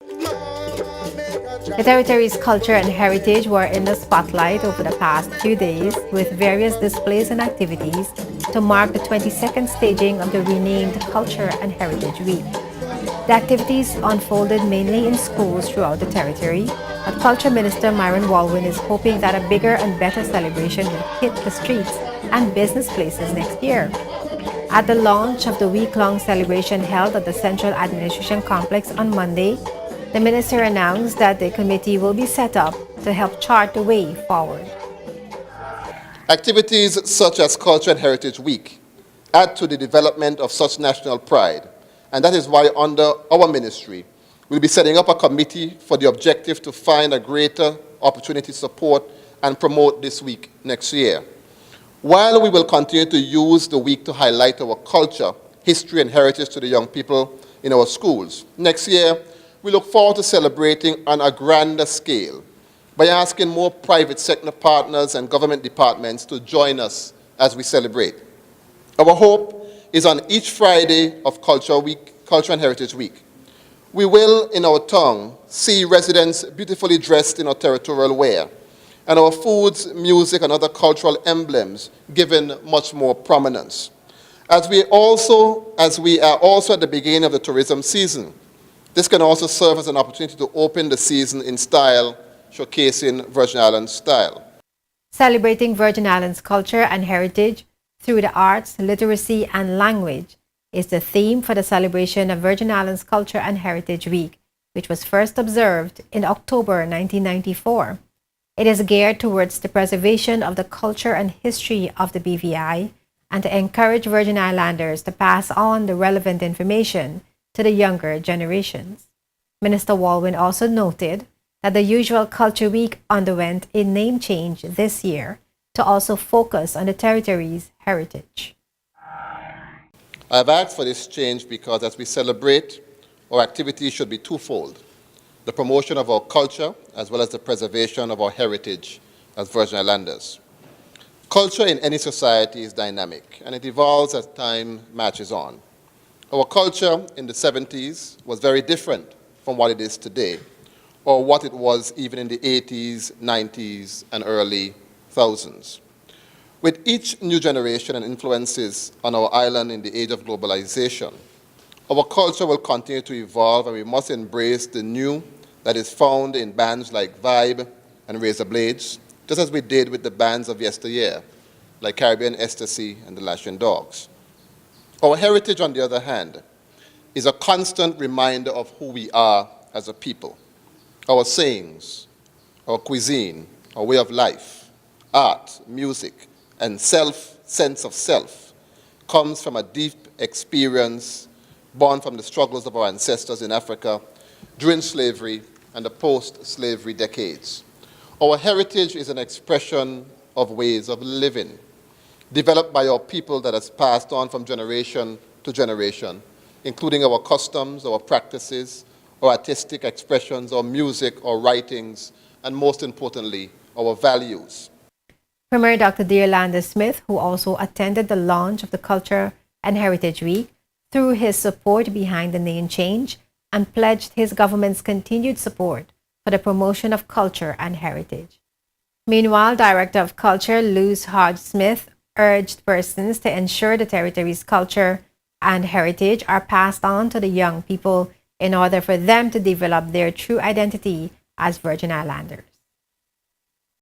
The territory's culture and heritage were in the spotlight over the past few days with various displays and activities to mark the 22nd staging of the renamed Culture and Heritage Week. The activities unfolded mainly in schools throughout the territory, but Culture Minister Myron Walwyn is hoping that a bigger and better celebration will hit the streets and business places next year. At the launch of the week-long celebration held at the Central Administration Complex on Monday, the minister announced that the committee will be set up to help chart the way forward. Activities such as Culture and Heritage Week add to the development of such national pride, and that is why under our ministry, we'll be setting up a committee for the objective to find a greater opportunity to support and promote this week next year. While we will continue to use the week to highlight our culture, history, and heritage to the young people in our schools, next year we look forward to celebrating on a grander scale by asking more private sector partners and government departments to join us as we celebrate. Our hope is on each Friday of Culture and Heritage Week, we will, in our tongue, see residents beautifully dressed in our territorial wear, and our foods, music, and other cultural emblems given much more prominence. As we are also at the beginning of the tourism season, this can also serve as an opportunity to open the season in style, showcasing Virgin Islands style. Celebrating Virgin Islands culture and heritage through the arts, literacy, and language is the theme for the celebration of Virgin Islands Culture and Heritage Week, which was first observed in October 1994. It is geared towards the preservation of the culture and history of the BVI and to encourage Virgin Islanders to pass on the relevant information to the younger generations. Minister Walwyn also noted that the usual Culture Week underwent a name change this year to also focus on the territory's heritage. I've asked for this change because as we celebrate, our activities should be twofold: the promotion of our culture as well as the preservation of our heritage as Virgin Islanders. Culture in any society is dynamic and it evolves as time marches on. Our culture in the 70s was very different from what it is today, or what it was even in the 80s, 90s, and early thousands. With each new generation and influences on our island in the age of globalization, our culture will continue to evolve and we must embrace the new that is found in bands like Vibe and Razor Blades, just as we did with the bands of yesteryear, like Caribbean Ecstasy and the Lashing Dogs. Our heritage, on the other hand, is a constant reminder of who we are as a people. Our sayings, our cuisine, our way of life, art, music, and sense of self comes from a deep experience born from the struggles of our ancestors in Africa during slavery and the post-slavery decades. Our heritage is an expression of ways of living, developed by our people that has passed on from generation to generation, including our customs, our practices, our artistic expressions, our music, our writings, and most importantly, our values. Premier Dr. Dearlanda Smith, who also attended the launch of the Culture and Heritage Week, threw his support behind the name change and pledged his government's continued support for the promotion of culture and heritage. Meanwhile, Director of Culture Luz Hodge Smith urged persons to ensure the territory's culture and heritage are passed on to the young people in order for them to develop their true identity as Virgin Islanders.